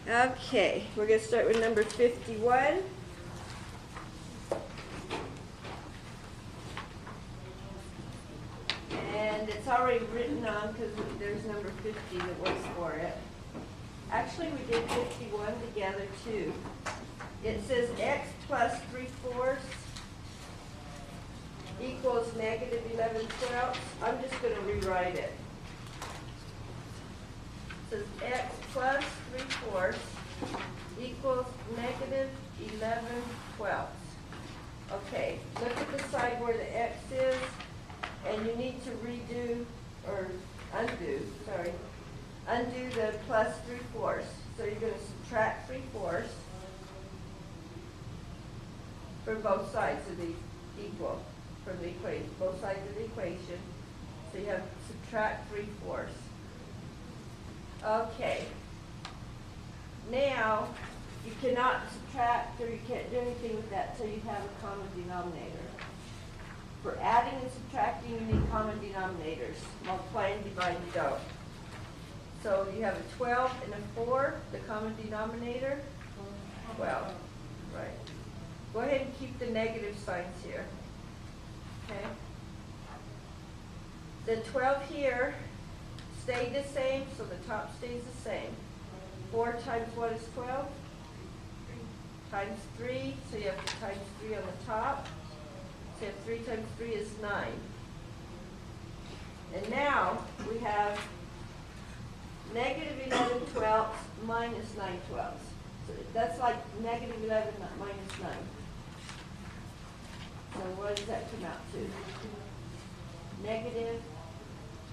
Okay, we're going to start with number 51. And it's already written on because there's number 50 that was for it. Actually, we did 51 together too. It says x plus 3/4 equals negative 11/12. I'm just going to rewrite it. It says x plus 3/4 equals negative 11/12. Okay, look at the side where the x is, and you need to undo the plus 3/4. So you're going to subtract 3/4 from both sides of the equal, from the equation, both sides of the equation. So you have to subtract 3/4. Okay. Now, you cannot subtract or you can't do anything with that until you have a common denominator. For adding and subtracting, you need common denominators. Multiply and divide, you don't. So you have a 12 and a 4, the common denominator, 12, right. Go ahead and keep the negative signs here, okay? The 12 here stayed the same, so the top stays the same. 4 times what is 12? Times 3, so you have to times 3 on the top. So you have 3 times 3 is 9. And now we have negative 11/12 minus 9/12. So that's like negative 11 minus 9. So what does that come out to? Negative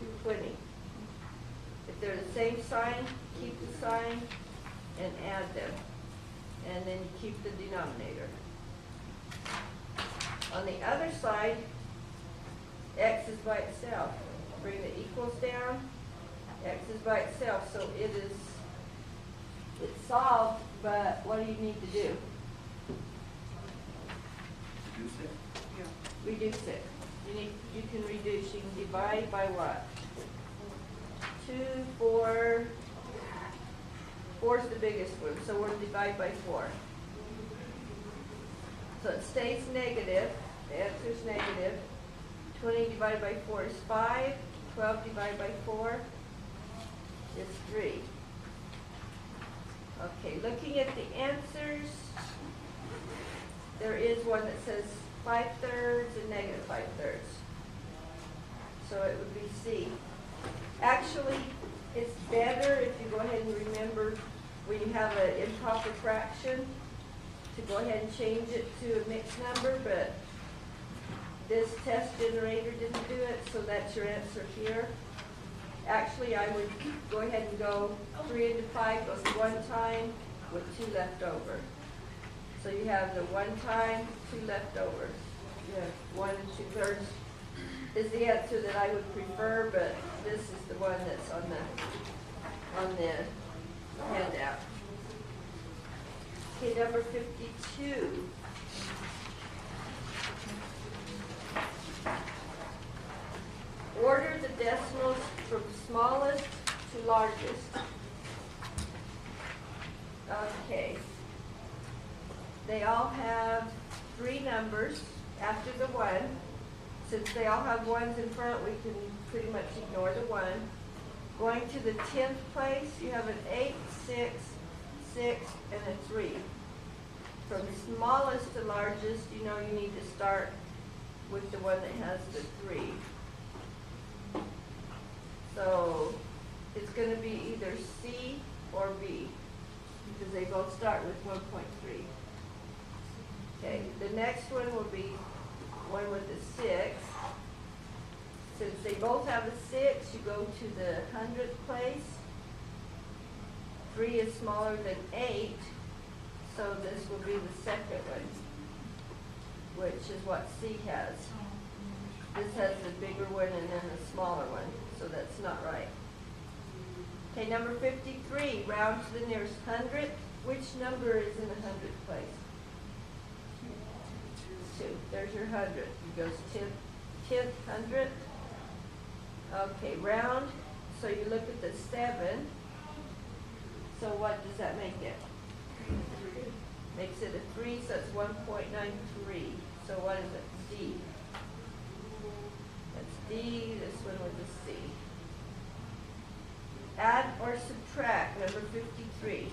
220. If they're the same sign, keep the sign and add them. And then keep the denominator. On the other side, x is by itself. Bring the equals down. X is by itself, so it's solved, but what do you need to do? Reduce it? Reduce it. You can reduce. You can divide by what? 2, 4. 4 is the biggest one, so we're going to divide by 4. So it stays negative. The answer is negative. 20 divided by 4 is 5. 12 divided by 4 is 3. Okay, looking at the answers, there is one that says 5/3 and negative 5/3. So it would be C. Actually, it's better if you go ahead and remember when you have an improper fraction to go ahead and change it to a mixed number, but this test generator didn't do it, so that's your answer here. Actually, I would go ahead and go 3 into 5 goes 1 time with 2 left over. So you have the 1 time, 2 left over. You have 1 2/3 is the answer that I would prefer, but this is the one that's on the handout. Okay, number 52. Order the decimals from smallest to largest. Okay. They all have 3 numbers after the 1. Since they all have 1s in front, we can pretty much ignore the 1. Going to the 10th place, you have an 8, 6, 6, and a 3. From smallest to largest, you know you need to start with the one that has the 3. So it's going to be either C or B because they both start with 1.3. Okay, the next one will be one with a 6. Since they both have a 6, you go to the 100th place. 3 is smaller than 8, so this will be the second one, which is what C has. This has the bigger one and then the smaller one, so that's not right. Okay, number 53, round to the nearest 100th. Which number is in the 100th place? 2. There's your 100th. It goes 10th, 100th. Okay, round. So you look at the 7. So what does that make it? Makes it a 3, so it's 1.93. So what is it? D. That's D, this one was a C. Add or subtract, number 53.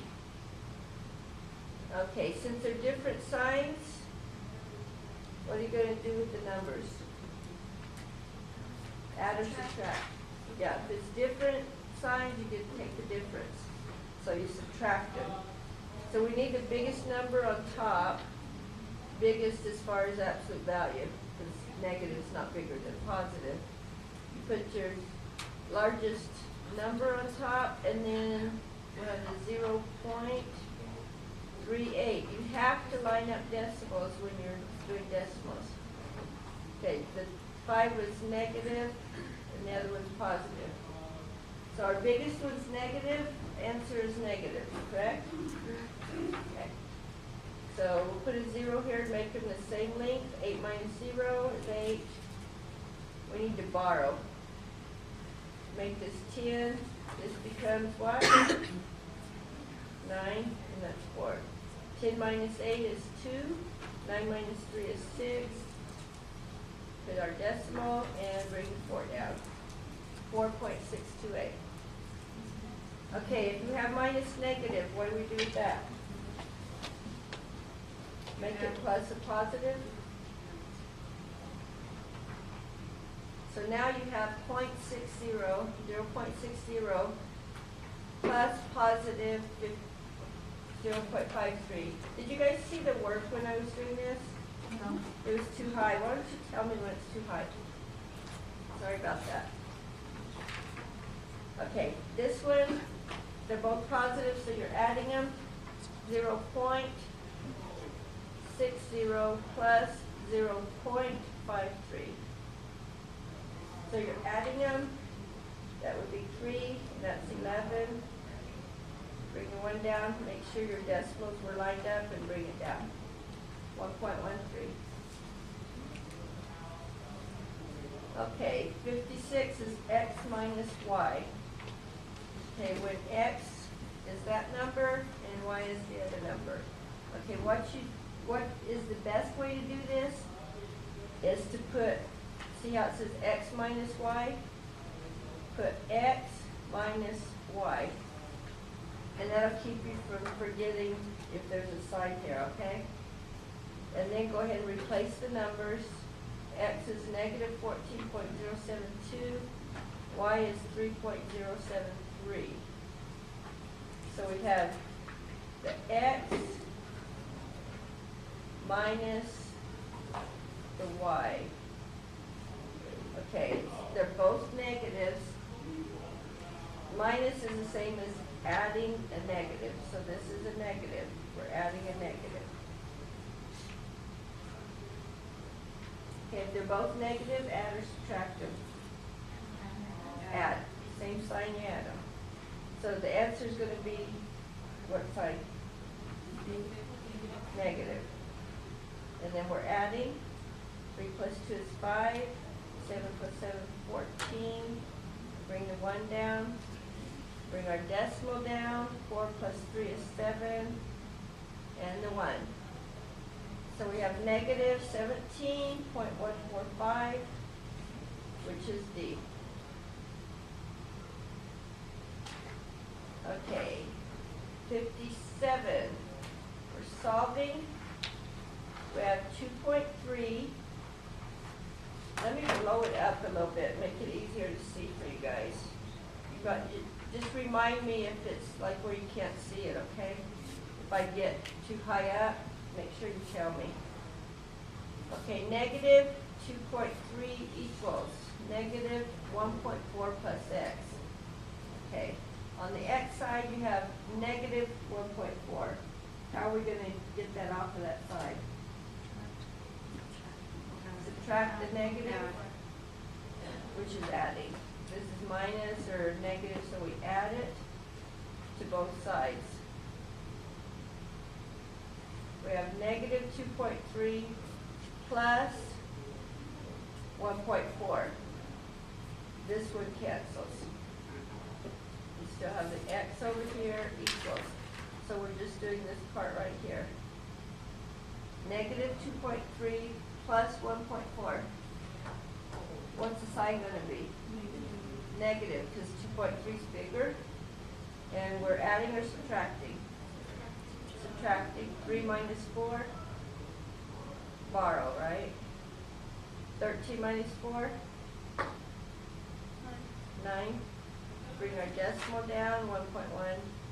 Okay, since they're different signs, what are you going to do with the numbers? Add or subtract. Yeah, if it's different signs, you get to take the difference. So you subtract them. So we need the biggest number on top, biggest as far as absolute value, because negative is not bigger than positive. You put your largest number on top, and then we have the 0.38. You have to line up decimals when you're doing decimals. Okay, the 5 was negative, and the other one's positive. So our biggest one's negative, answer is negative, correct? Okay. So we'll put a 0 here to make them the same length. 8 minus 0 is 8. We need to borrow. Make this 10. This becomes what? 9, and that's 4. 10 minus 8 is 2. 9 minus 3 is 6. Put our decimal and bring the 4 down. 4.628. Okay, if you have minus negative, what do we do with that? Make it plus a positive. So now you have 0.60 plus positive 0.53. Did you guys see the work when I was doing this? No. It was too high. Why don't you tell me when it's too high? Sorry about that. Okay, this one, they're both positive, so you're adding them. 0.60 plus 0.53. So you're adding them. That would be 3, and that's 11. Bring the 1 down, make sure your decimals were lined up, and bring it down. 1.13. Okay, 56 is x minus y. Okay, when x is that number and y is the other number. Okay, what is the best way to do this is to put, see how it says x minus y? Put x minus y. And that'll keep you from forgetting if there's a sign here, okay? And then go ahead and replace the numbers. X is negative 14.072. Y is 3.073. So we have the x minus the y. Okay, they're both negatives. Minus is the same as adding a negative. So this is a negative. We're adding a negative. Okay, if they're both negative, add or subtract them. Add. Same sign, you add them. So the answer is going to be what sign? Negative. And then we're adding. 3 plus 2 is 5. 7 plus 7 is 14. Bring the 1 down. Bring our decimal down. 4 plus 3 is 7. And the 1. So we have negative 17.145, which is D. Okay, 57. We're solving. We have 2.3. Let me blow it up a little bit, make it easier to see for you guys. Just remind me if it's like where you can't see it, okay? If I get too high up, make sure you tell me. Okay, negative 2.3 equals negative 1.4 plus x. Okay, on the x side you have negative 1.4. How are we going to get that off of that side? Subtract the negative, which is adding. This is minus or negative, so we add it to both sides. We have negative 2.3 plus 1.4. This one cancels. It's still have the x over here equals. So we're just doing this part right here. Negative 2.3 plus 1.4. What's the sign going to be? Negative, because 2.3 is bigger. And we're adding or subtracting? Subtracting. 3 minus 4, borrow, right? 13 minus 4, 9. Bring our decimal down, 1.1.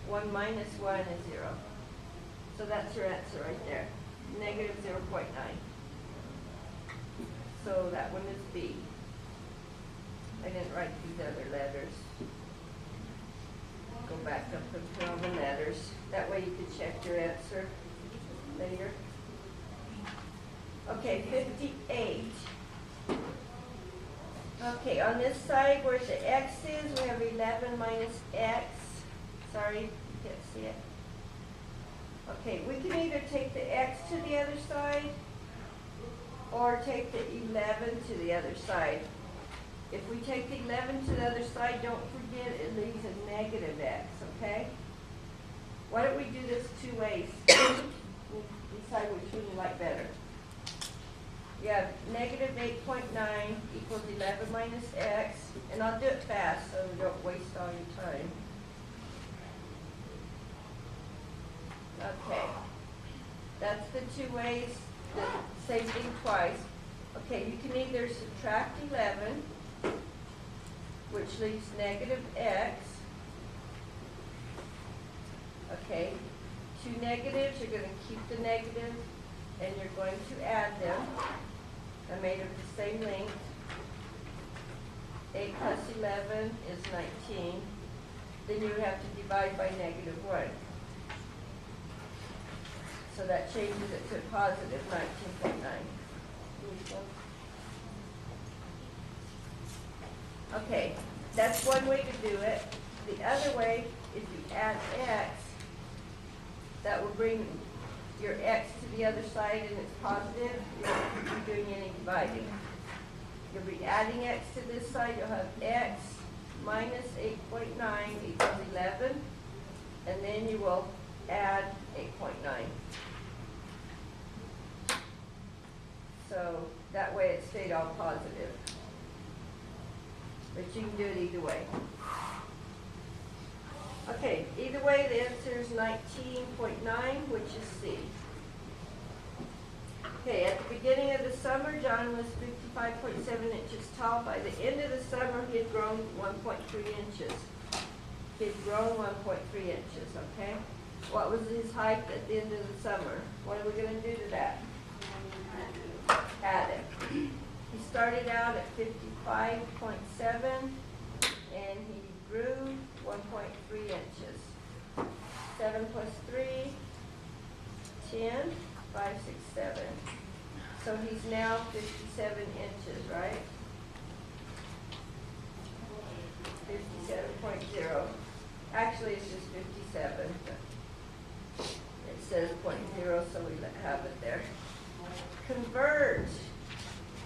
1 minus 1 is 0. So that's your answer right there. Negative 0.9. So that one is B. I didn't write these other letters. Go back up and put all the letters. That way you can check your answer later. Okay, 58. Okay, on this side where the x is, we have 11 minus x. Sorry, you can't see it. Okay, we can either take the x to the other side or take the 11 to the other side. If we take the 11 to the other side, don't forget it leaves a negative x, okay? Why don't we do this two ways? We'll decide which one you like better. You have negative 8.9 equals 11 minus x, and I'll do it fast so we don't waste all your time. Okay, that's the two ways, the same thing twice. Okay, you can either subtract 11, which leaves negative x. Okay, two negatives, you're going to keep the negative, and you're going to add them. I made them the same length. 8 plus 11 is 19. Then you have to divide by negative 1. So that changes it to positive 19.9. Okay, that's one way to do it. The other way, if you add x, that will bring your x to the other side and it's positive. You won't be doing any dividing. You'll be adding x to this side. You'll have x minus 8.9 equals 11. And then you will add 8.9. So that way it stayed all positive. But you can do it either way. Okay, either way the answer is 19.9, which is C. Okay, at the beginning of the summer, John was 55.7 inches tall. By the end of the summer, he had grown 1.3 inches. He had grown 1.3 inches, okay? What was his height at the end of the summer? What are we going to do to that? Add it. He started out at 55.7 and he grew 1.3 inches. 7 plus 3, 10, 5, 6, 7. So he's now 57 inches, right? 57.0. Actually, it's just 57. But it says 0.0, so we have it there. Convert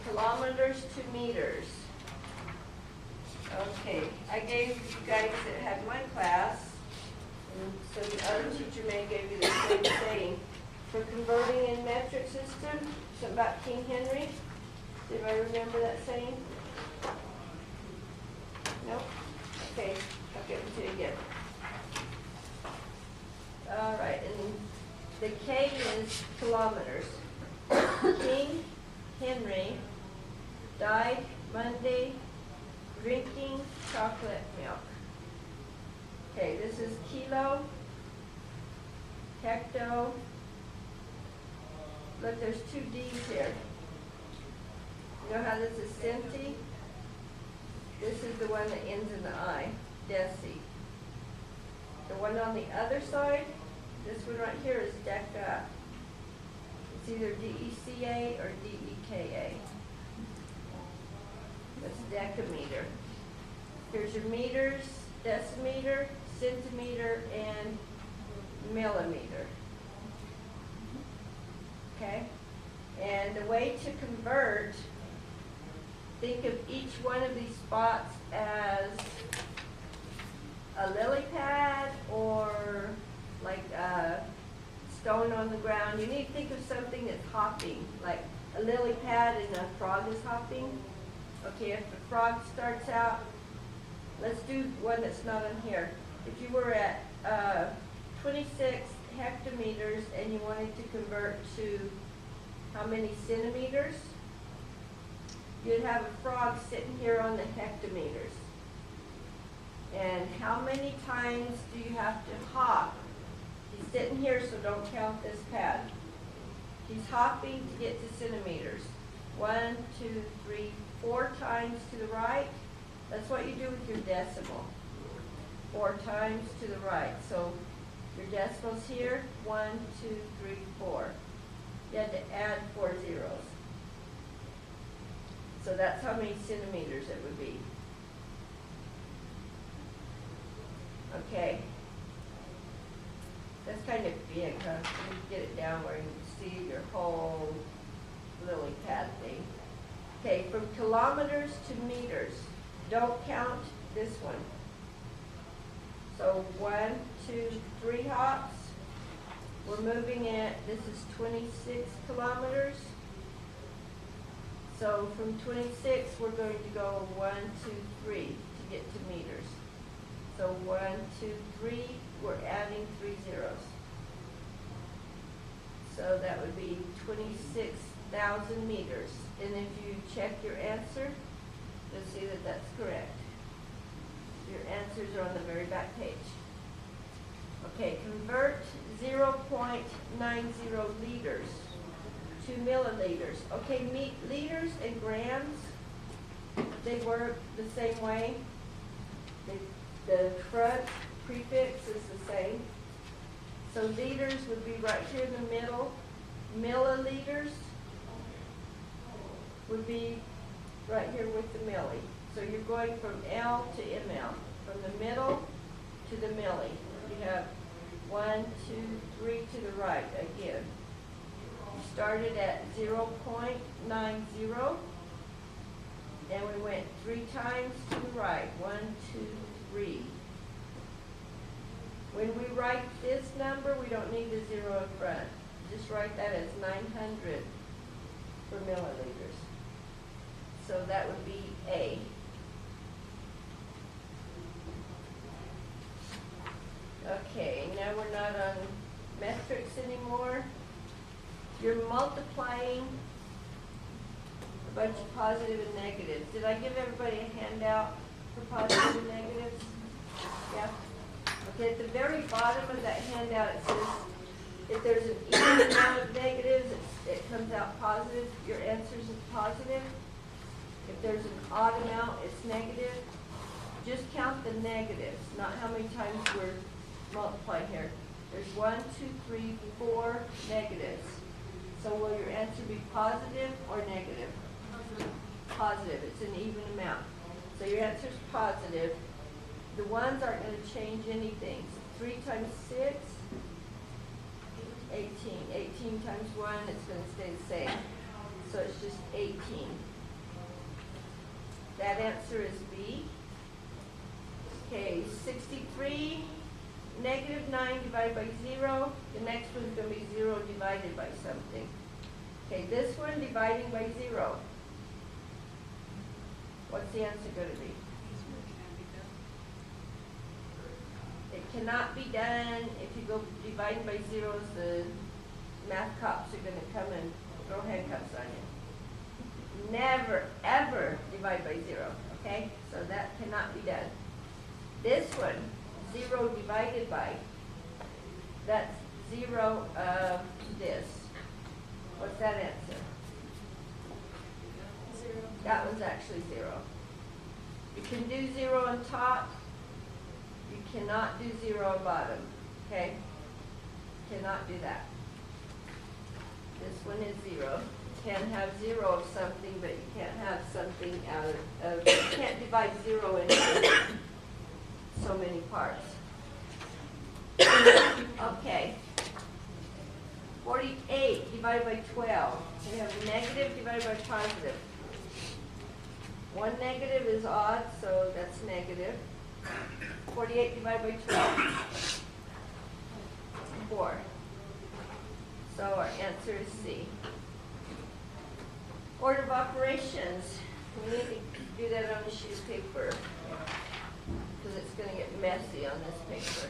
kilometers to meters. Okay, I gave you guys that had my class, and so the other teacher may give you the same thing. For converting in metric system, something about King Henry. Does anybody remember that saying? Nope? Okay, I'll give it to you again. All right, and the K is kilometers. King Henry died Monday drinking chocolate milk. Okay, this is kilo, hecto. Look, there's two D's here. You know how this is centi? This is the one that ends in the I, deci. The one on the other side, this one right here is deca. It's either DECA or DEKA. That's decameter. Here's your meters, decimeter, centimeter, and millimeter. Okay? And the way to convert, think of each one of these spots as a lily pad or like a stone on the ground. You need to think of something that's hopping, like a lily pad and a frog is hopping. Okay, if the frog starts out, let's do one that's not on here. If you were at 26 hectometers and you wanted to convert to how many centimeters, you'd have a frog sitting here on the hectometers. And how many times do you have to hop? He's sitting here, so don't count this pad. He's hopping to get to centimeters. 1, 2, 3, 4 times to the right. That's what you do with your decimal. 4 times to the right. So your decimal's here, 1, 2, 3, 4. You had to add 4 zeros. So that's how many centimeters it would be. Okay. That's kind of big, huh? You get it down where you can see your whole lily pad thing. Okay, from kilometers to meters. Don't count this one. So 1, 2, 3 hops. We're moving it, this is 26 kilometers. So from 26, we're going to go 1, 2, 3 to get to meters. So 1, 2, 3, we're adding 3 zeros. So that would be 26,000 meters. And if you check your answer, you'll see that that's correct. Your answers are on the very back page. Okay, convert 0.90 liters to milliliters. Okay, liters and grams, they work the same way. The front prefix is the same. So liters would be right here in the middle. Milliliters would be right here with the milli. So you're going from L to ML, from the middle to the milli. You have 1, 2, 3 to the right again. You started at 0.90, and we went 3 times to the right. 1, 2, 3. When we write this number, we don't need the 0 in front. Just write that as 900 for milliliters. So that would be A. Okay, now we're not on metrics anymore. You're multiplying a bunch of positive and negatives. Did I give everybody a handout for positive and negatives? Yeah? Okay, at the very bottom of that handout it says if there's an even amount of negatives, it comes out positive. Your answers is positive. If there's an odd amount, it's negative. Just count the negatives, not how many times we're multiplying here. There's 1, 2, 3, 4 negatives. So will your answer be positive or negative? Positive. It's an even amount. So your answer is positive. The ones aren't going to change anything. So 3 times 6, 18. 18 times 1, it's going to stay the same. So it's just 18. That answer is B. Okay, 63, negative 9 divided by 0. The next one's going to be 0 divided by something. Okay, this one dividing by 0. What's the answer going to be? It cannot be done. If you go dividing by zeros, the math cops are going to come and throw handcuffs on you. Never, ever divide by 0, okay? So that cannot be done. This one, 0 divided by, that's 0 of this. What's that answer? 0. That one's actually 0. You can do 0 on top. You cannot do 0 on bottom, okay? Cannot do that. This one is 0. You can have 0 of something, but you can't have something out of you can't divide 0 into so many parts. Okay. 48 divided by 12. We have negative divided by positive. One negative is odd, so that's negative. 48 divided by 12. 4. So our answer is C. Order of operations. We need to do that on a sheet of paper because it's going to get messy on this paper.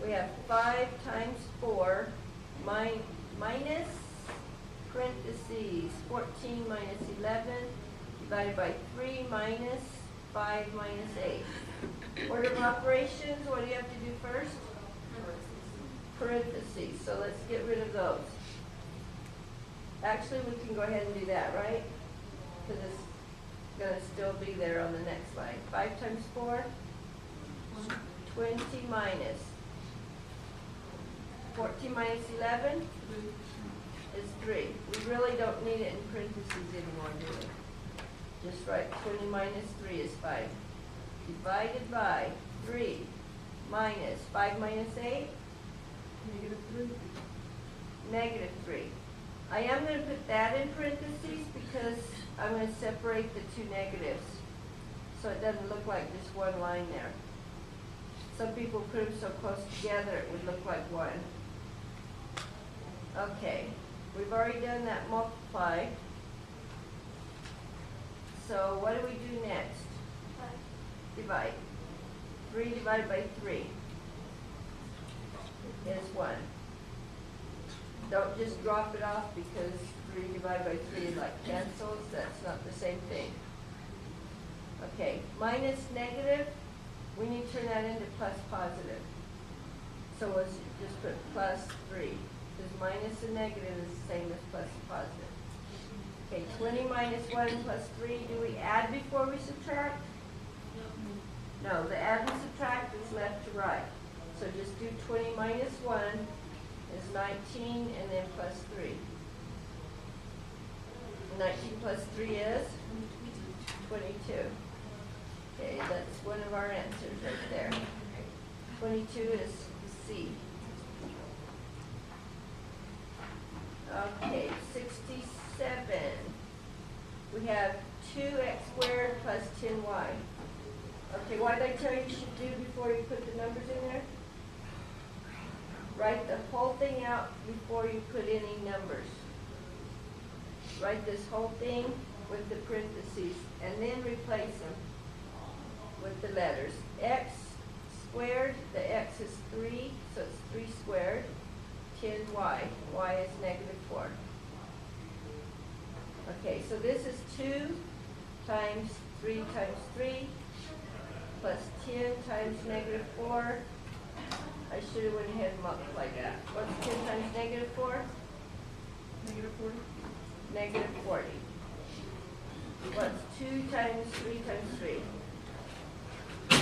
We have 5 times 4 minus parentheses 14 minus 11 divided by 3 minus 5 minus 8. Order of operations, what do you have to do first? Parentheses. So let's get rid of those. Actually, we can go ahead and do that, right? Because it's going to still be there on the next line. 5 times 4, 20 minus 14 minus 11 is 3. We really don't need it in parentheses anymore, do we? Just write 20 minus 3 is 5. Divided by 3 minus 5 minus 8? Negative 3. I am going to put that in parentheses because I'm going to separate the two negatives so it doesn't look like just one line there. Some people put them so close together it would look like one. Okay, we've already done that multiply. So what do we do next? Divide. 3 divided by 3 is 1. Don't just drop it off because 3 divided by 3 is like cancels. That's not the same thing. Okay, minus negative, we need to turn that into plus positive. So let's just put plus 3. Because minus and negative is the same as plus and positive. Okay, 20 minus 1 plus 3. Do we add before we subtract? No, the add and subtract is left to right. So just do 20 minus 1 is 19 and then plus 3. 19 plus 3 is 22. Okay, that's one of our answers right there. 22 is C. Okay, 67. We have 2x squared plus 10y. Okay, what did I tell you should do before you put the numbers in there? Write the whole thing out before you put any numbers. Write this whole thing with the parentheses and then replace them with the letters. X squared, the x is 3, so it's 3 squared. 10y, y is negative 4. Okay, so this is 2 times 3 times 3 plus 10 times negative 4. I should have went ahead and multiplied that. What's 10 times negative 4? Negative 40. Negative 40. What's 2 times 3 times 3? You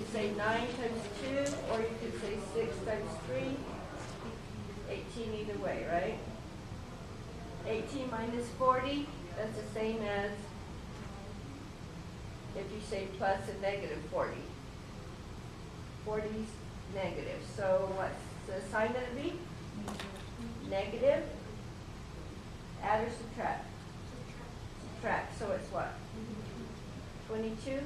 could say 9 times 2, or you could say 6 times 3. 18 either way, right? 18 minus 40, that's the same as if you say plus and negative 40. 40 is negative. So what's the sign going to be? Negative. Add or subtract? Subtract. So it's what? 22? Okay,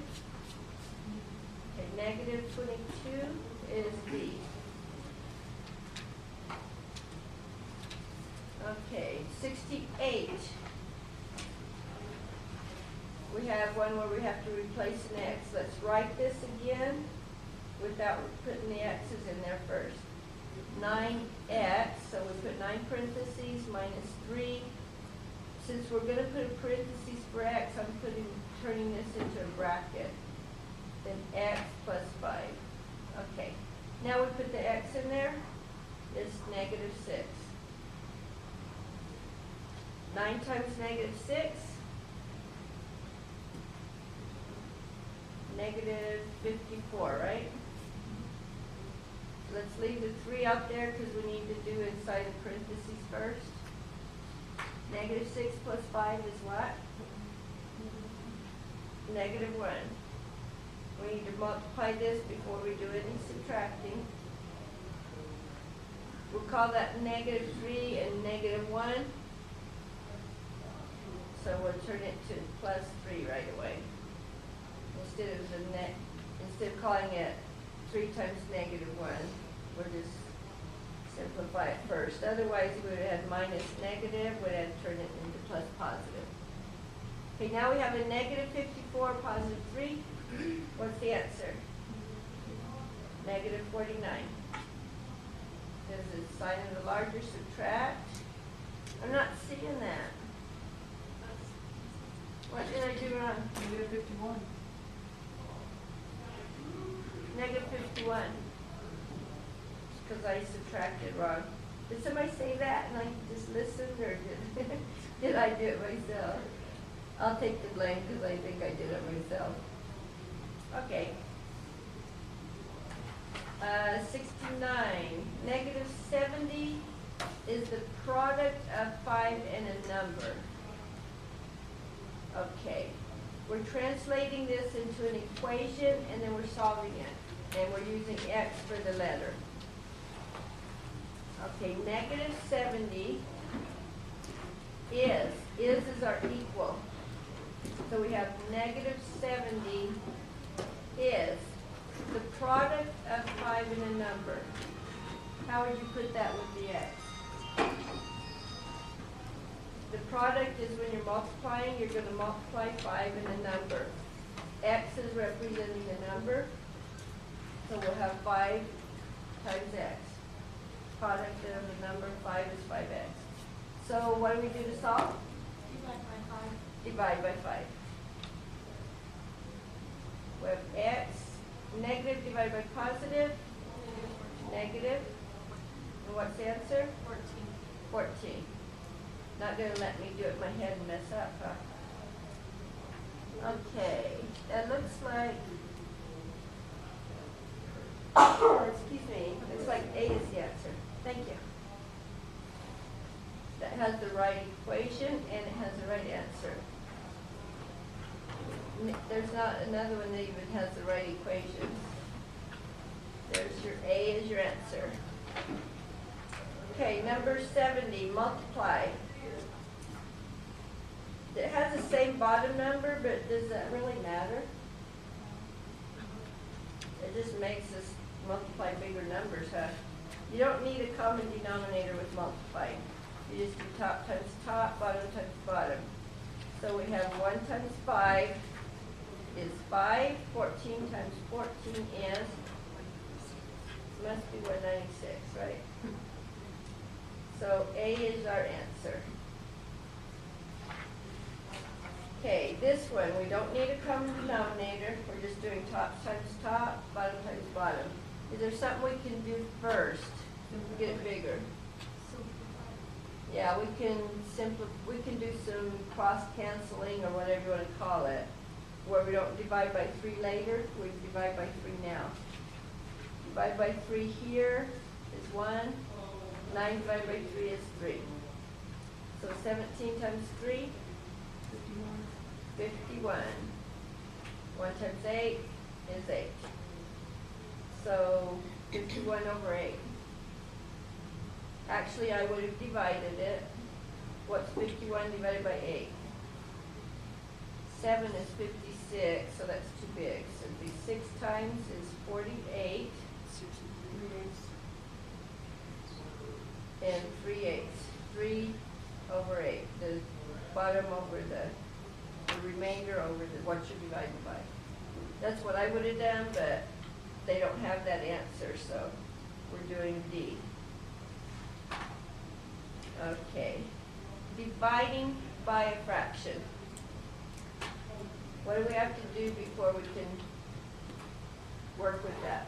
negative 22 is B. Okay, 68. We have one where we have to replace an x. Let's write this again without putting the x's in there first. 9x, so we put 9 parentheses minus 3. Since we're going to put a parentheses for x, I'm turning this into a bracket. Then x plus 5. Okay, now we put the x in there. It's negative 6. 9 times negative 6, negative 54, right? Let's leave the 3 out there because we need to do inside the parentheses first. Negative 6 plus 5 is what? Negative 1. We need to multiply this before we do any subtracting. We'll call that negative 3 and negative 1. So we'll turn it to plus 3 right away. instead of calling it 3 times negative 1, we'll just simplify it first. Otherwise, we would have had minus negative, would have turned it into plus positive. Okay, now we have a negative 54, positive 3. What's the answer? Negative 49. Does the sign of the larger subtract? I'm not seeing that. What did I do wrong? Negative 51. Negative 51. Because I subtracted wrong. Did somebody say that and I just listened, or did I do it myself? I'll take the blame because I think I did it myself. Okay. 69. Negative 70 is the product of 5 and a number. Okay. We're translating this into an equation and then we're solving it. And we're using x for the letter. Okay, negative 70 is our equal. So we have negative 70 is the product of 5 and a number. How would you put that with the x? The product is when you're multiplying, you're going to multiply 5 and a number. X is representing the number, so we'll have 5 times x. Product of the number 5 is 5x. So what do we do to solve? Divide by 5. Divide by 5. We have x, negative divided by positive, negative. And what's the answer? 14. 14. Not going to let me do it in my head and mess up, huh? Okay, that looks like, excuse me, looks like A is the answer. Thank you. That has the right equation and it has the right answer. There's not another one that even has the right equation. There's your A is your answer. Okay, number 70, multiply. It has the same bottom number, but does that really matter? It just makes us multiply bigger numbers, huh? You don't need a common denominator with multiplying. You just do top times top, bottom times bottom. So we have 1 times 5 is 5. 14 times 14 is, must be 196, right? So A is our answer. Okay, this one, we don't need a common denominator. We're just doing top times top, bottom times bottom. Is there something we can do first to get it bigger? Yeah, we can do some cross canceling or whatever you want to call it, where we don't divide by 3 later, we divide by 3 now. Divide by 3 here is 1. 9 divided by 3 is 3. So 17 times 3? 51. 1 times 8 is 8. So 51 over 8. Actually, I would have divided it. What's 51 divided by 8? 7 is 56, so that's too big. So it'd be 6 times is 48. 3/8. And 3/8. 3 over 8. The bottom over the remainder over what you're dividing by. That's what I would have done, but they don't have that answer, so we're doing D. Okay. Dividing by a fraction. What do we have to do before we can work with that?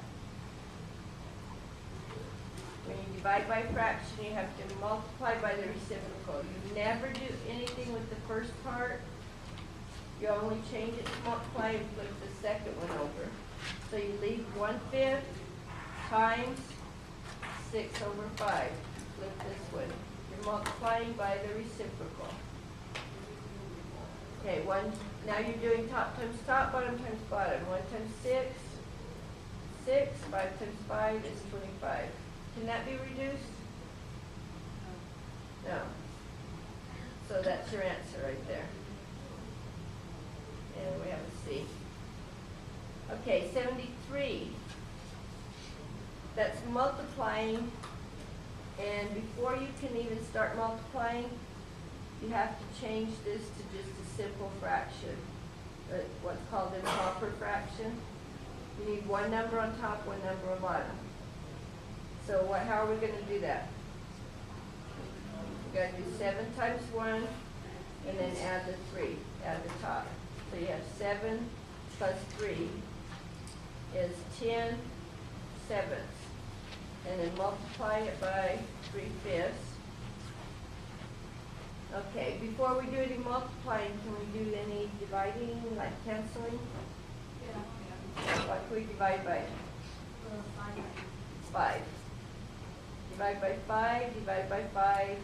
When you divide by a fraction, you have to multiply by the reciprocal. You never do anything with the first part. You only change it to multiply and flip the second one over. So you leave 1/5 times 6 over 5. Flip this one. You're multiplying by the reciprocal. Okay, now you're doing top times top, bottom times bottom. 1 times 6, 6. 5 times 5 is 25. Can that be reduced? No. So that's your answer right there. And we have a C. Okay, 73. 3. That's multiplying, and before you can even start multiplying, you have to change this to just a simple fraction, what's called an improper fraction. You need one number on top, one number on bottom. So how are we going to do that? We're going to do 7 times 1, and then add the 3, add the top. So you have 7 plus 3 is 10 sevenths. And then multiply it by 3/5. Okay, before we do any multiplying, can we do any dividing, like canceling? Yeah. What can we divide by? 5. Divide by 5, divide by 5.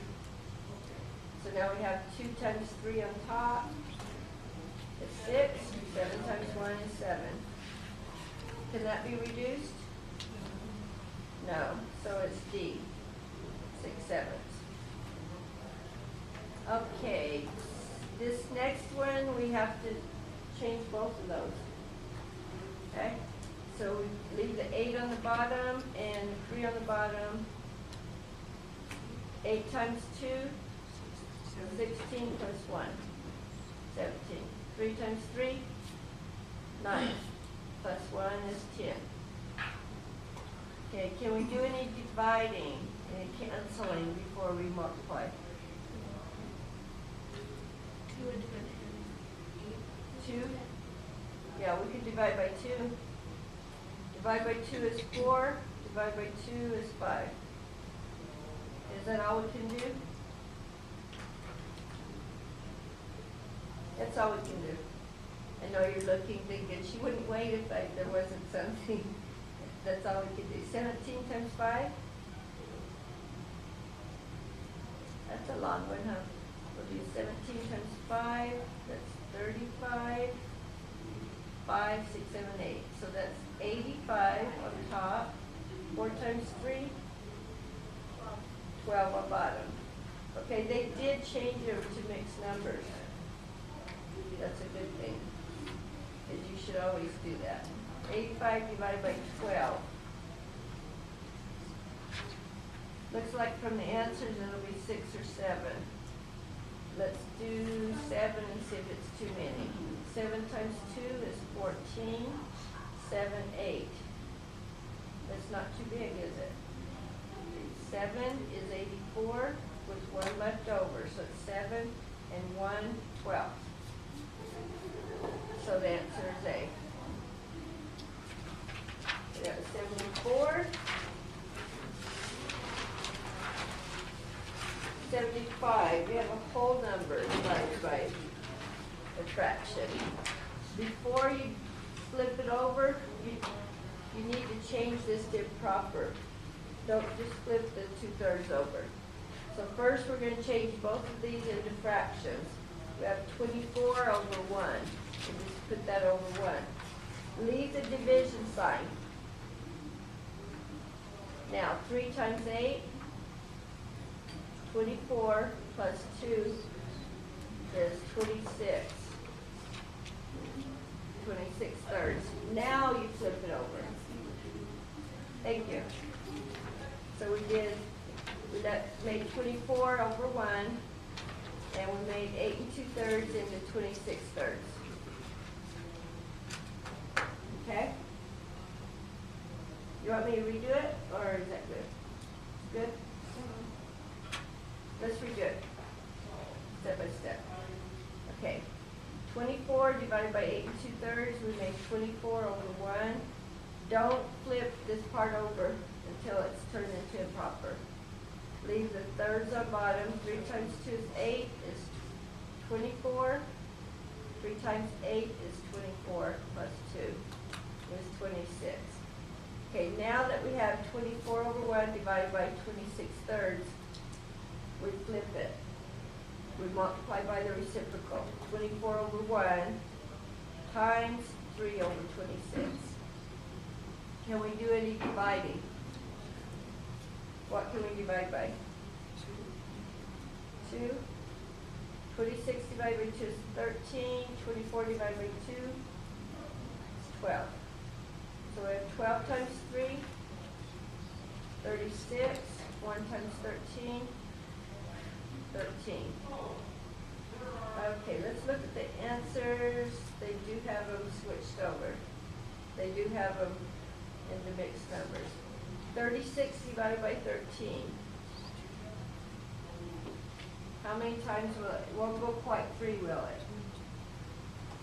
So now we have 2 times 3 on top. It's 6. 7 times 1 is 7. Can that be reduced? No. So it's D. 6/7. Okay. This next one, we have to change both of those. Okay? So we leave the 8 on the bottom and 3 on the bottom. 8 times 2, 16 plus 1, 17. 3 times 3, 9. Plus 1 is 10. Okay, can we do any dividing and canceling before we multiply? 2? Yeah, we could divide by 2. Divide by 2 is 4. Divide by 2 is 5. Is that all we can do? That's all we can do. I know you're looking, thinking she wouldn't wait if there wasn't something. That's all we can do. 17 times 5? That's a long one, huh? We'll do 17 times 5. That's 35. 5, 6, 7, 8. So that's 85 on top. 4 times 3? 12 on bottom. Okay, they did change over to mixed numbers. That's a good thing, because you should always do that. 85 divided by 12. Looks like from the answers it'll be 6 or 7. Let's do 7 and see if it's too many. 7 times 2 is 14. 7, 8. That's not too big, is it? 7 is 84 with 1 left over. So it's 7 and 1, 12. So the answer is A. We got 74. 75. We have a whole number divided by a fraction. Before you flip it over, you need to change this to improper. Don't just flip the 2/3 over. So first we're going to change both of these into fractions. We have 24 over 1. And just put that over 1. Leave the division sign. Now 3 times 8, 24 plus 2 is 26. 26/3. Now you flip it over. Thank you. So we made 24 over 1, and we made 8 2/3 into 26/3. Okay? You want me to redo it, or is that good? Good? Let's redo it, step by step. Okay. 24 divided by 8 2/3, we made 24 over 1. Don't flip this part over until it's turned into improper. Leave the thirds on bottom. 3 times 2 is 8 is 24. 3 times 8 is 24 plus 2 is 26. Okay, now that we have 24 over 1 divided by 26/3, we flip it. We multiply by the reciprocal. 24 over 1 times 3 over 26. Can we do any dividing? What can we divide by? 2. 26 divided by 2 is 13. 24 divided by 2 is 12. So we have 12 times 3, 36, 1 times 13, 13. Okay, let's look at the answers. They do have them switched over. They do have them in the mixed numbers. 36 divided by 13. How many times will it? It won't go quite 3, will it?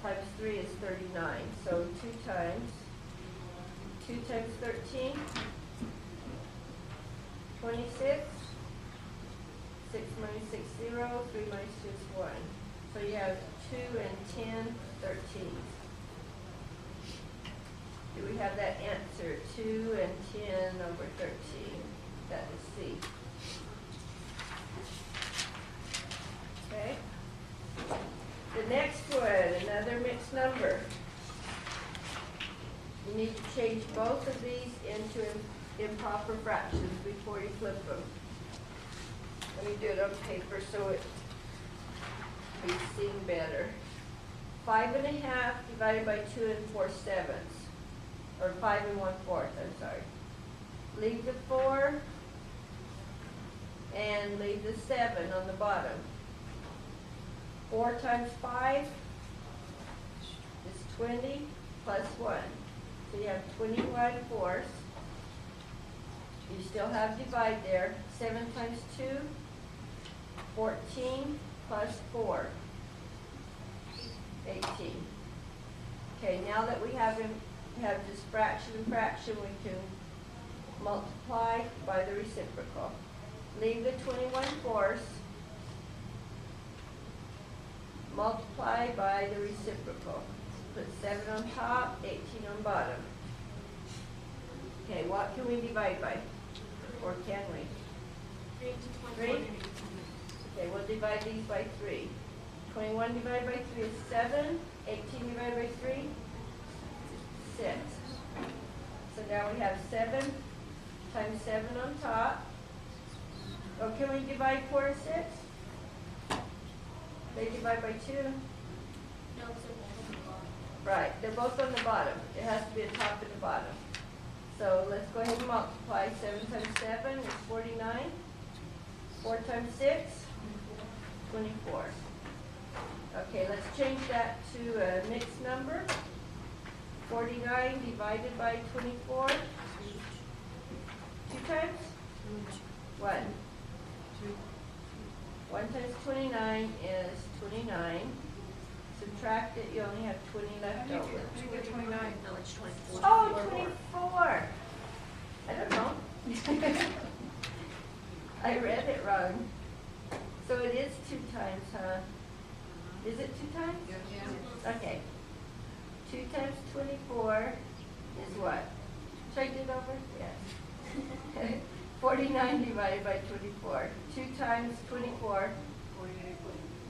Times 3 is 39. So 2 times. 2 times 13. 26. 6 minus 6, 0. 3 minus 2 is 1. So you have 2 and 10, 13. Do we have that answer? 2 and 10 over 13. That is C. Okay. The next one, another mixed number. You need to change both of these into improper fractions before you flip them. Let me do it on paper so it be seen better. 5 1/2 divided by 2 4/7. Or 5 1/4, I'm sorry. Leave the 4 and leave the 7 on the bottom. 4 times 5 is 20 plus 1. So you have 21 fourths. You still have divide there. 7 times 2, 14 plus 4, 18. Okay, now that we have this fraction and fraction, we can multiply by the reciprocal. Leave the 21 fourths. Multiply by the reciprocal. Put 7 on top, 18 on bottom. Okay, what can we divide by? Or can we? 3? Okay, we'll divide these by 3. 21 divided by 3 is 7. 18 divided by 3, 6. So now we have 7 times 7 on top. Oh, can we divide 4 and 6? They divide by 2. No, it's a Right, they're both on the bottom. It has to be a top and a bottom. So let's go ahead and multiply. 7 times 7 is 49. 4 times 6, 24. Okay, let's change that to a mixed number. 49 divided by 24. 2 times? 1. 1 times 29 is 29. Subtract it, you only have 20 left over. You get 29. No, it's 24. Oh, 24. I don't know. I read it wrong. So it is 2 times, huh? Is it 2 times? Yeah. Okay. 2 times 24 is what? Should I do it over? Yes. 49 divided by 24. 2 times 24,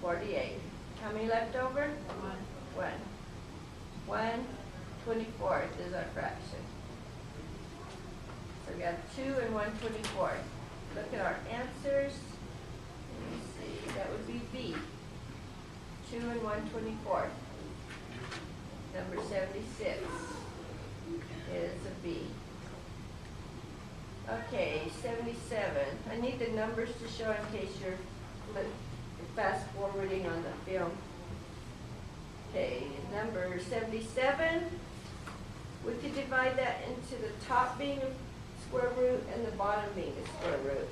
48. How many left over? 1. 1 24th is our fraction. So we got 2 and 1 24th. Look at our answers. Let me see. That would be B. 2 and 1 24th. Number 76 is a B. Okay, 77. I need the numbers to show in case you're fast forwarding on the film. Okay, number 77. We could divide that into the top being a square root and the bottom being a square root.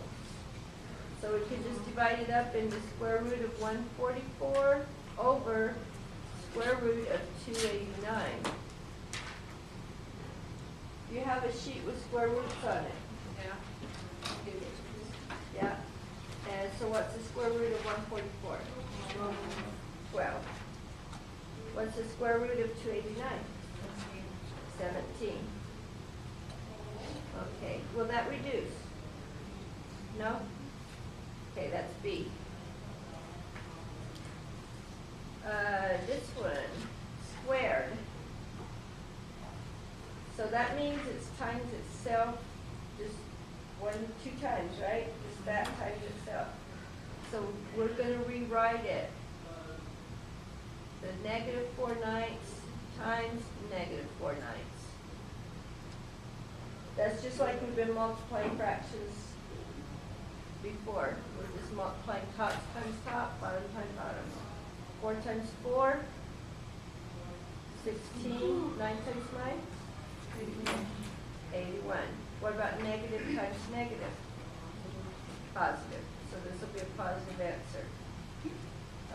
So we could just divide it up into square root of 144 over square root of 289. You have a sheet with square roots on it. Yeah. Yeah. And so what's the square root of 144? 12. What's the square root of 289? 17. Okay. Will that reduce? No? Okay, that's B. This one, squared. So that means it's times itself just 2 times, right? Just that times itself. So we're going to rewrite it. The -4/9 times -4/9. That's just like we've been multiplying fractions before. We're just multiplying tops times top, bottom times bottom. 4 times 4, 16, 9 times 9, 81. What about negative times negative? Positive. So this will be a positive answer.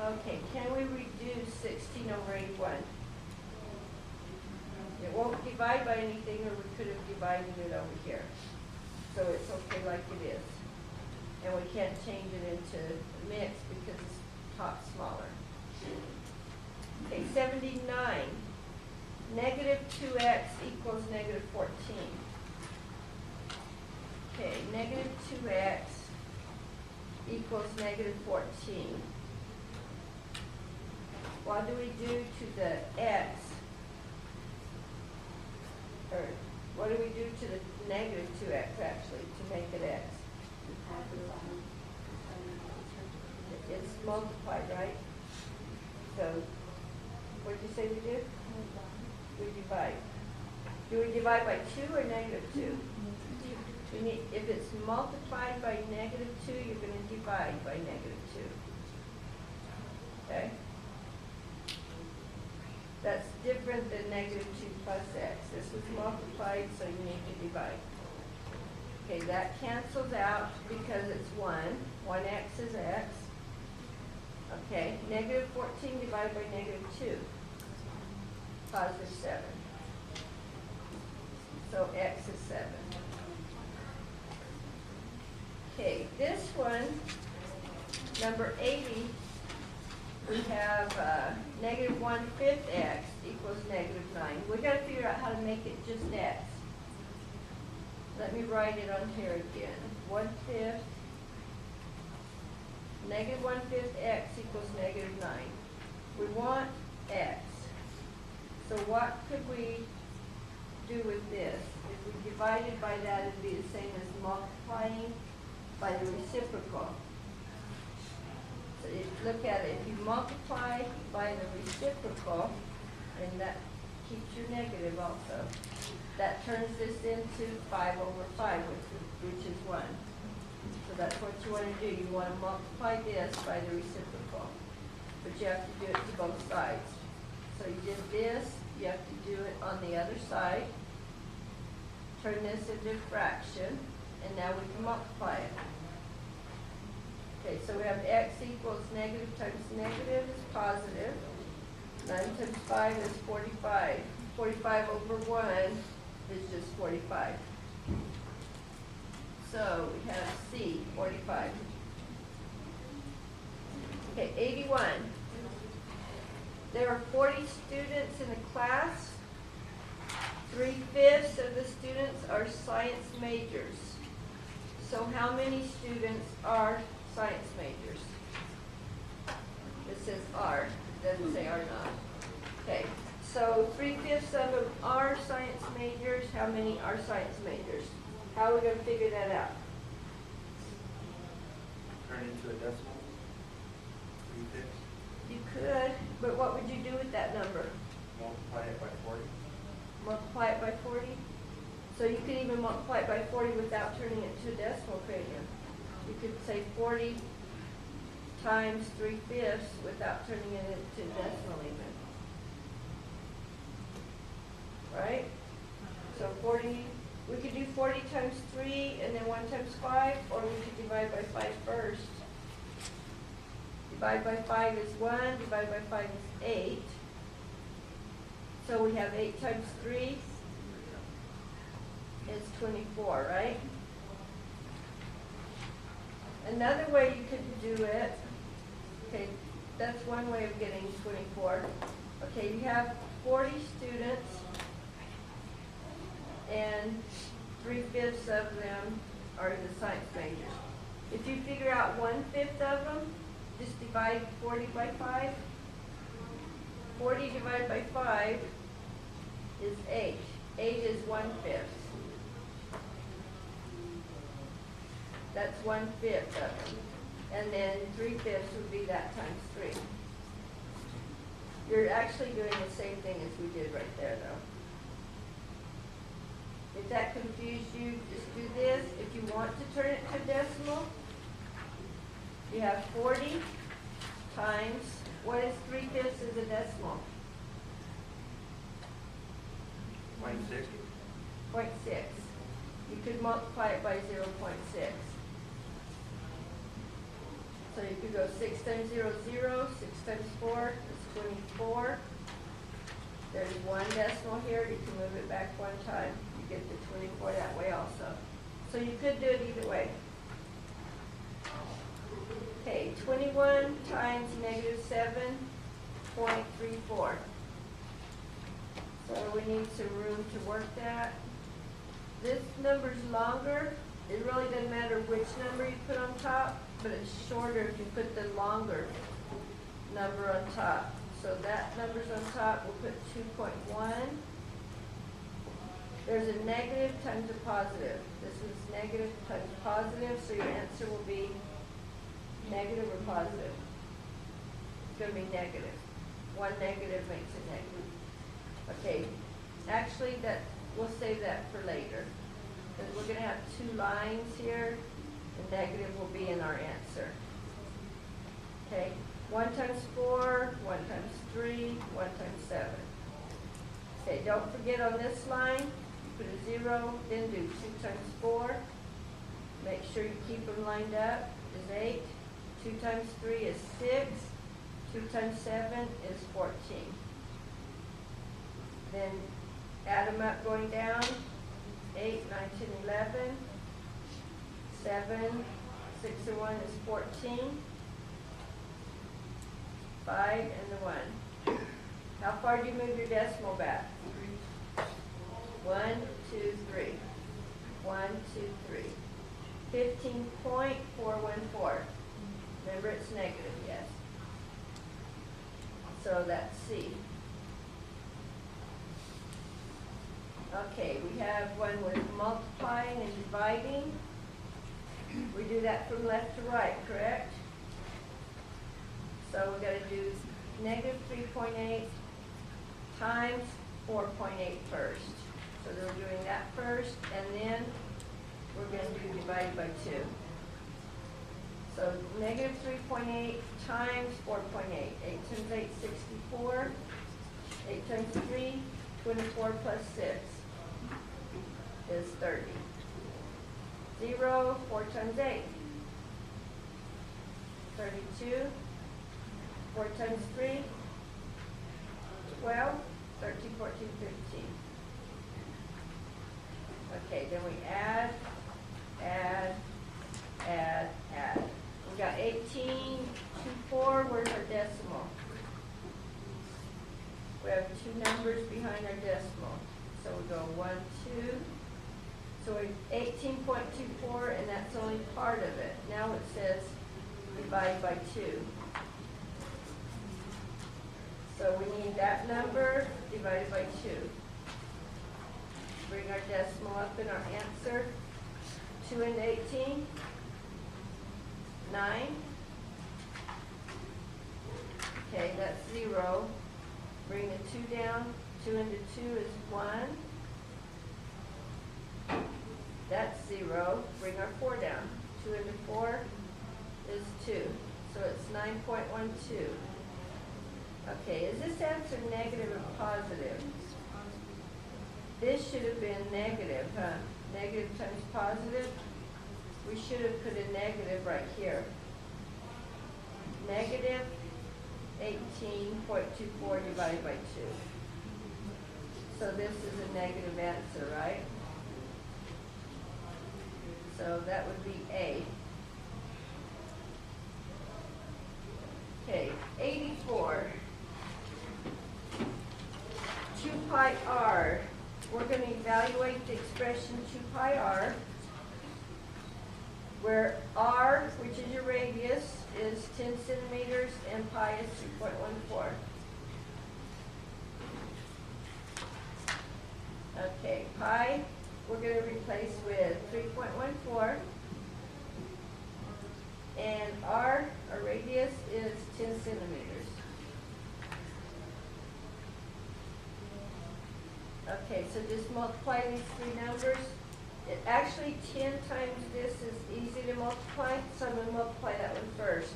Okay, can we reduce 16 over 81? It won't divide by anything, or we could have divided it over here. So it's okay like it is. And we can't change it into a mix because it's top smaller. Okay, 79. Negative 2x equals negative 14. Okay, negative 2x equals negative 14. What do we do to the x? Or what do we do to the negative 2x actually to make it x? It's multiplied, right? So, what did you say we do? We divide. Do we divide by 2 or negative 2? We need, if it's multiplied by negative 2, you're going to divide by negative 2. Okay? That's different than negative 2 plus x. This was multiplied, so you need to divide. Okay, that cancels out because it's 1. 1x is x. Okay, negative 14 divided by negative 2. Positive 7. So x is 7. Okay, this one, number 80, we have negative 1/5 x equals negative 9. We've got to figure out how to make it just x. Let me write it on here again. 1/5, negative 1/5 x equals negative 9. We want x. So what could we do with this? If we divided by that, it would be the same as multiplying by the reciprocal. So if you look at it, if you multiply by the reciprocal, and that keeps your negative also, that turns this into 5 over 5, which is 1. So that's what you want to do. You want to multiply this by the reciprocal. But you have to do it to both sides. So you did this, you have to do it on the other side. Turn this into a fraction, and now we can multiply it. Okay, so we have x equals negative times negative is positive. 9 times 5 is 45. 45 over 1 is just 45. So we have C, 45. Okay, 81. There are 40 students in a class. 3/5 of the students are science majors. So how many students are science majors? It says are, it doesn't say are not. Okay, so 3/5 of them are science majors. How many are science majors? How are we going to figure that out? Turn into a decimal. 3/5. You could, but what would you do with that number? Multiply it by 40. Multiply it by 40? So you could even multiply it by 40 without turning it to a decimal, couldn't you? You could say 40 times 3/5 without turning it into a decimal even. Right? So 40, we could do 40 times 3 and then 1 times 5, or we could divide by 5 first. Divide by 5 is 1, divide by 5 is 8. So we have 8 times 3 is 24, right? Another way you could do it, okay, that's one way of getting 24. Okay, you have 40 students and 3/5 of them are the science majors. If you figure out 1/5 of them, just divide 40 by 5. 40 divided by 5 is 8. 8 is 1/5. That's 1/5 of them. And then 3/5 would be that times 3. You're actually doing the same thing as we did right there, though. If that confused you, just do this. If you want to turn it to decimal, you have 40 times, what is 3/5 is a decimal? 0.6. 0.6. You could multiply it by 0.6. So you could go 6 times 0, 0, 6 times 4 is 24. There's one decimal here, you can move it back one time. You get the 24 that way also. So you could do it either way. Okay, 21 times negative 7.34. So we need some room to work that. This number's longer. It really doesn't matter which number you put on top, but it's shorter if you put the longer number on top. So that number's on top, we'll put 2.1. There's a negative times a positive. This is negative times positive, so your answer will be negative or positive. It's going to be negative. One negative makes it negative. Okay, actually we'll save that for later. Because we're going to have two lines here. The negative will be in our answer. Okay, 1 times 4, 1 times 3, 1 times 7. Okay, don't forget on this line, you put a 0, then do 2 times 4. Make sure you keep them lined up, is 8. 2 times 3 is 6. 2 times 7 is 14. Then add them up going down. 8, 9, 10, 11. 7, 6 and 1 is 14. 5 and the 1. How far do you move your decimal back? 1, 2, 3. 1, 2, 3. 15.414. Remember, it's negative, yes. So that's C. Okay, we have one with multiplying and dividing. We do that from left to right, correct? So we're going to do negative 3.8 times 4.8 first. So we're doing that first, and then we're going to do divided by 2. So negative 3.8 times 4.8. 8 times 8, 64. 8 times 3, 24 plus 6 is 30. 0, 4 times 8. 32. 4 times 3, 12, 13, 14, 15. Okay, then we add. We got 18, 4, where's our decimal? We have 2 numbers behind our decimal. So we go 1, 2. So we 18.24, and that's only part of it. Now it says divide by 2. So we need that number divided by 2. Bring our decimal up in our answer. 2 into 18, 9. Okay, that's 0. Bring the 2 down. 2 into 2 is 1. That's 0. Bring our 4 down. 2 into 4 is 2. So it's 9.12. Okay, is this answer negative or positive? This should have been negative, huh? Negative times positive. We should have put a negative right here. Negative 18.24 divided by 2. So this is a negative answer, right? So that would be A. Okay, 84. 2 pi r. We're going to evaluate the expression 2 pi r, where r, which is your radius, is 10 centimeters and pi is 2.14. Okay, pi, we're going to replace with 3.14. And our radius is 10 centimeters. Okay, so just multiply these three numbers. It actually, 10 times this is easy to multiply, so I'm gonna multiply that one first.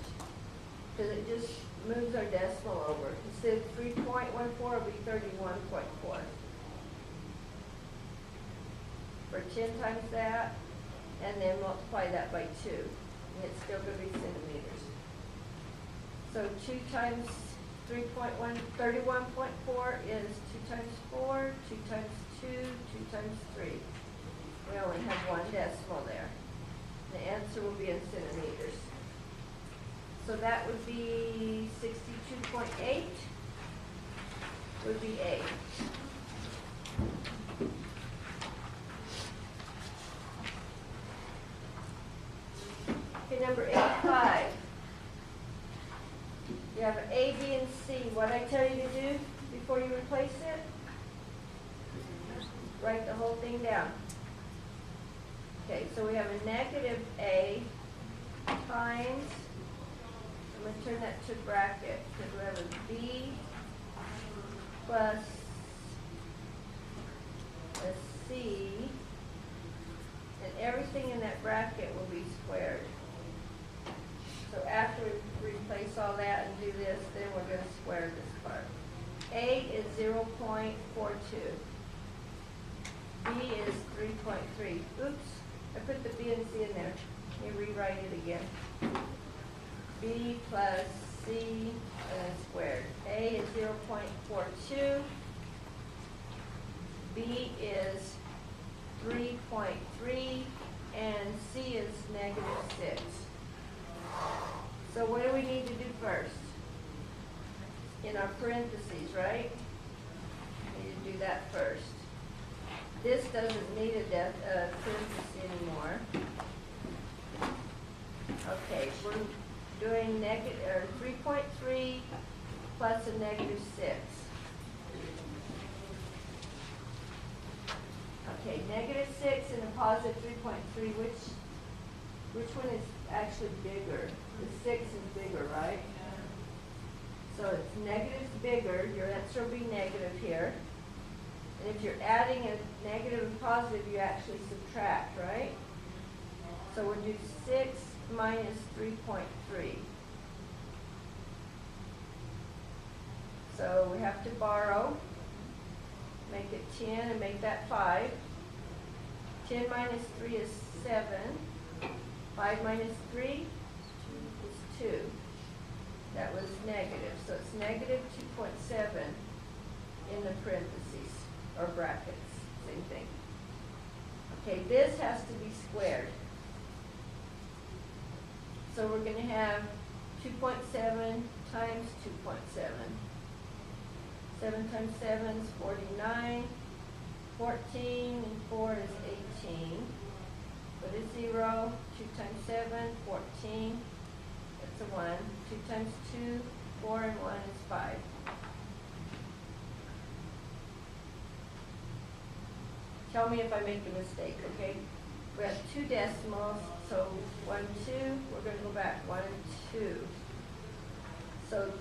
Because it just moves our decimal over. Instead of 3.14, it'll be 31.4. For 10 times that, and then multiply that by 2. And it's still gonna be centimeters. So 2 times 31.4 is 2 times 4, 2 times 2, 2 times 3. We only have one decimal there. The answer will be in centimeters. So that would be 62.8 would be A. Okay, number 85. You have A, B, and C. What I tell you to do before you replace it? Write the whole thing down. Okay, so we have a negative A times, I'm going to turn that to bracket, because we have a B plus a C, and everything in that bracket will be squared. So after we replace all that and do this, then we're going to square this part. A is 0.42. B is 3.3. Oops, I put the B and C in there. Let me rewrite it again. B plus C squared. A is 0.42. B is 3.3. And C is -6. So what do we need to do first? In our parentheses, right? We need to do that first. This doesn't need a parenthesis anymore. Okay, we're doing 3.3 plus a -6. Okay, -6 and a positive 3.3. Which one is actually bigger? The 6 is bigger, right? So it's negative's bigger. Your answer will be negative here. And if you're adding a negative and positive, you actually subtract, right? So we'll do 6 minus 3.3. So we have to borrow, make it 10 and make that 5. 10 minus 3 is 7. 5 minus 3 is 2. That was negative. So it's negative 2.7 in the parentheses or brackets. Same thing. Okay, this has to be squared. So we're going to have 2.7 times 2.7. 7 times 7 is 49. 14 and 4 is 18. Put a 0. 2 times 7, 14. That's a 1. 2 times 2, 4 and 1 is 5. Tell me if I make a mistake, okay? We have 2 decimals, so 1, 2. We're going to go back. 1, 2. So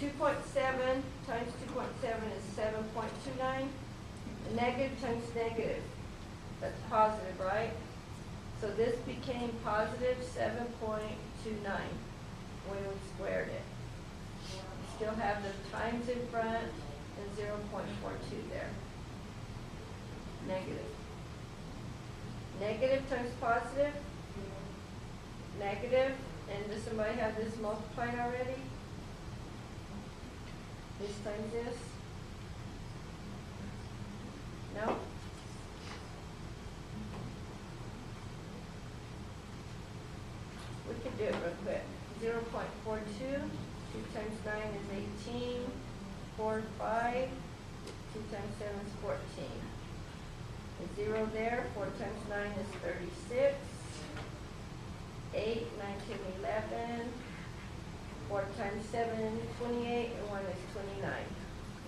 2.7 times 2.7 is 7.29. Negative times negative. That's positive, right? So this became positive 7.29 when we squared it. We still have the times in front and 0.42 there. Negative. Negative times positive. Negative. And does somebody have this multiplied already? This times this? No? We can do it real quick. 0.42. 2 times 9 is 18. 4, 5. 2 times 7 is 14. A 0 there. 4 times 9 is 36. 8, 9, 10, 11. 4 times 7, 28. And 1 is 29.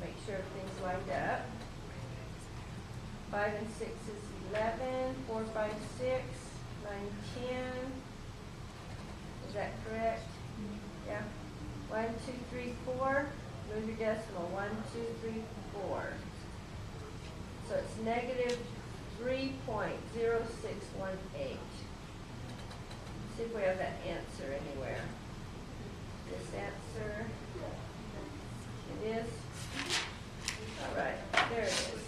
Make sure everything's lined up. 5 and 6 is 11. 4, 5, 6. 9, 10. Is that correct? Yeah. 1, 2, 3, 4. Move your decimal. 1, 2, 3, 4. So it's negative 3.0618. See if we have that answer anywhere. This answer, it is. All right, there it is.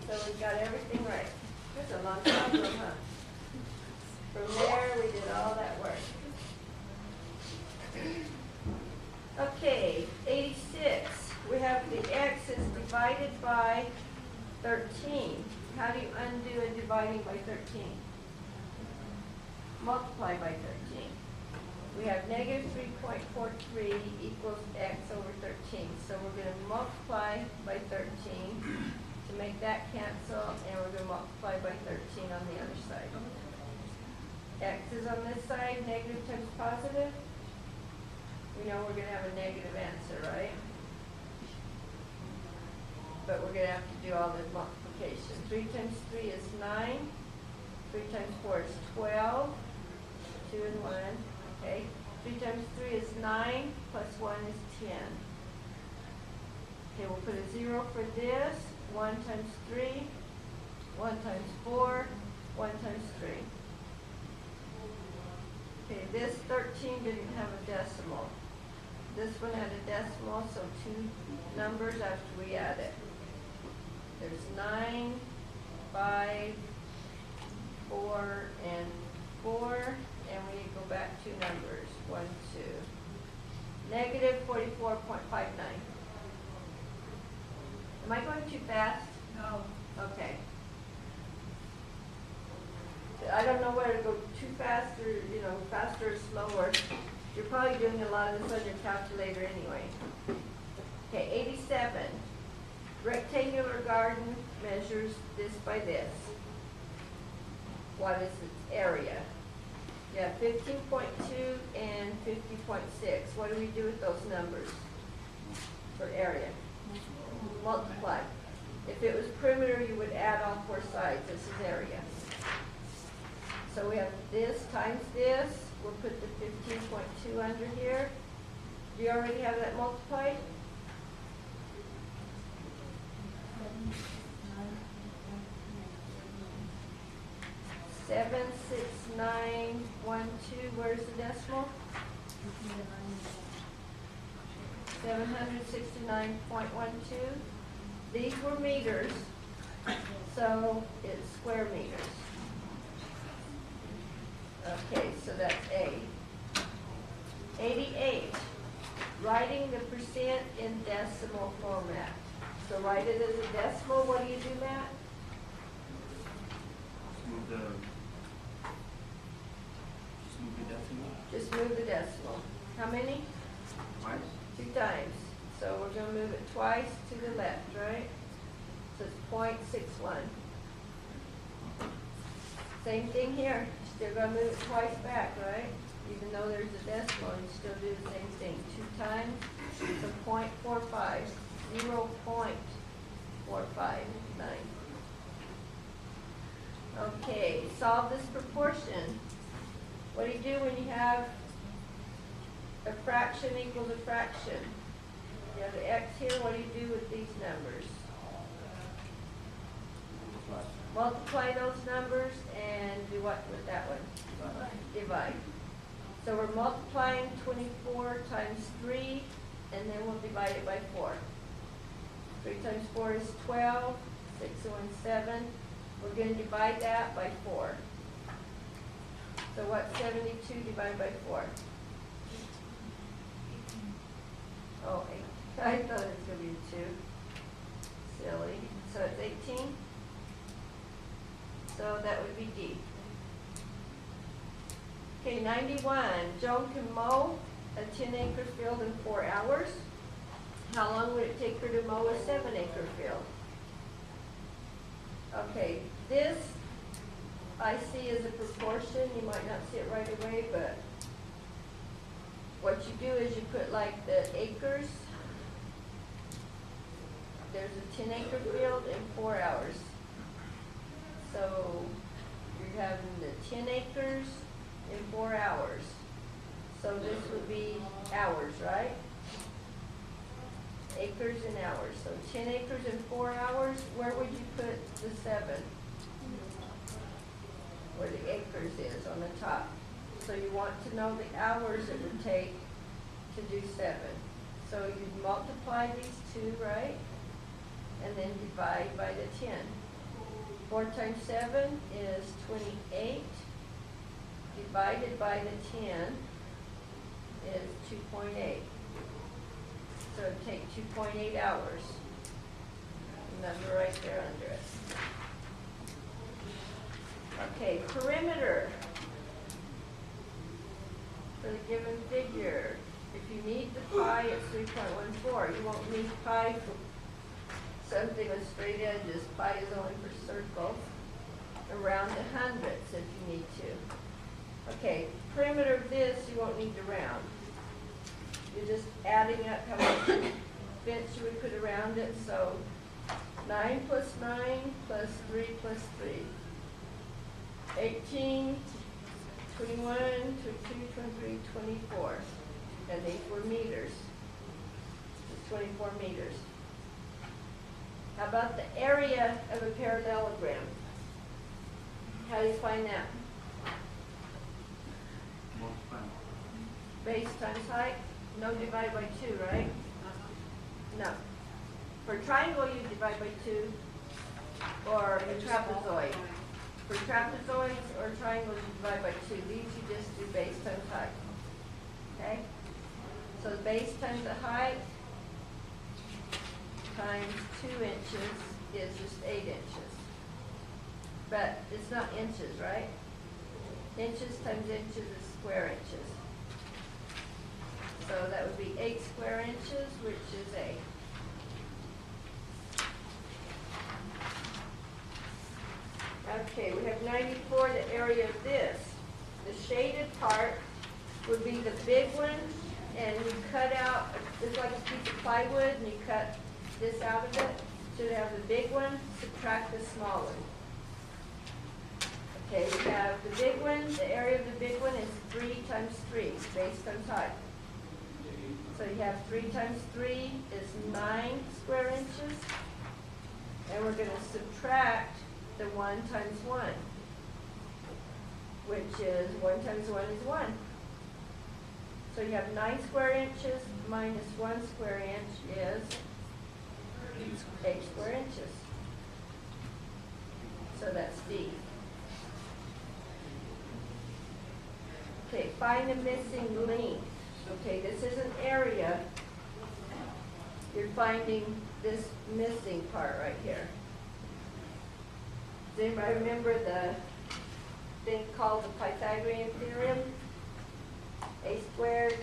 So we've got everything right. That's a long problem, huh? From there, we did all that work. Okay, 86. We have the x is divided by 13. How do you undo a dividing by 13? Multiply by 13. We have negative 3.43 equals x over 13. So we're going to multiply by 13 to make that cancel, and we're going to multiply by 13 on the other side. X is on this side, negative times positive. We know we're going to have a negative answer, right? But we're going to have to do all the multiplication. 3 times 3 is 9. 3 times 4 is 12. 2 and 1. Okay. 3 times 3 is 9. Plus 1 is 10. Okay, we'll put a 0 for this. 1 times 3. 1 times 4. 1 times 3. Okay, this 13 didn't have a decimal. This one had a decimal, so 2 numbers after we add it. There's 9, 5, 4, and 4, and we go back 2 numbers, 1, 2. Negative 44.59. Am I going too fast? No. Okay. I don't know whether to go too fast or, faster or slower. You're probably doing a lot of this on your calculator anyway. Okay, 87. Rectangular garden measures this by this. What is its area? You have 15.2 and 50.6. What do we do with those numbers for area? Multiply. If it was perimeter, you would add all 4 sides. This is area. So we have this times this. We'll put the 15.2 under here. Do you already have that multiplied? Seven, 6, 9, 1, 2. Where's the decimal? 769.12. These were meters, so it's square meters. Okay, so that's A. 88. Writing the percent in decimal format. So write it as a decimal. What do you do, Matt? Just move the decimal. How many? Twice. 2 times. So we're going to move it twice to the left, right? So it's 0.61. Same thing here. Still going to move it twice back, right? Even though there's a decimal, you still do the same thing. 2 times. So 0.45. 0.459. Okay, solve this proportion. What do you do when you have a fraction equals a fraction? You have the x here. What do you do with these numbers? Multiply those numbers and do what with that one? Divide. So we're multiplying 24 times 3, and then we'll divide it by 4. 3 times 4 is 12. 6 and 1 is 7. We're going to divide that by 4. So what's 72 divided by 4? Oh, 8. I thought it was going to be 2. Silly. So it's 18. So that would be D. Okay, 91. Joan can mow a 10-acre field in 4 hours. How long would it take her to mow a 7-acre field? Okay, this I see as a proportion. You might not see it right away, but what you do is you put like the acres. There's a 10-acre field in 4 hours. So you're having the 10 acres in 4 hours. So this would be hours, right? acres and hours. So 10 acres and 4 hours, where would you put the 7? Where the acres is on the top. So you want to know the hours it would take to do 7. So you multiply these two, right? And then divide by the 10. 4 times 7 is 28. Divided by the 10 is 2.8. So it'd take 2.8 hours. Number right there under it. Okay, perimeter for the given figure. If you need the pi, it's 3.14. You won't need pi for something with straight edges. Pi is only for circles. Around the hundredths if you need to. Okay, perimeter of this you won't need to round. You're just adding up how much fence you would put around it. So 9 plus 9 plus 3 plus 3. 18, 21, 22, 23, 24. And these were meters. It's 24 meters. How about the area of a parallelogram? How do you find that? Base times height? No, divide by 2, right? No. For triangle, you divide by 2, or a trapezoid. For trapezoids or triangles, you divide by 2. These you just do base times height. Okay? So the base times the height times 2 inches is just 8 inches. But it's not inches, right? Inches times inches is square inches. So that would be 8 square inches, which is 8. Okay, we have 94, the area of this. The shaded part would be the big one, and you cut out, it's like a piece of plywood, and you cut this out of it. So you have the big one, subtract the small one. Okay, we have the big one, the area of the big one is 3 times 3, base times height. So you have 3 times 3 is 9 square inches, and we're going to subtract the 1 times 1, which is 1 times 1 is 1. So you have 9 square inches minus 1 square inch is 8 square inches. So that's D. Okay, find the missing length. Okay, this is an area. You're finding this missing part right here. Does anybody remember the thing called the Pythagorean theorem? A squared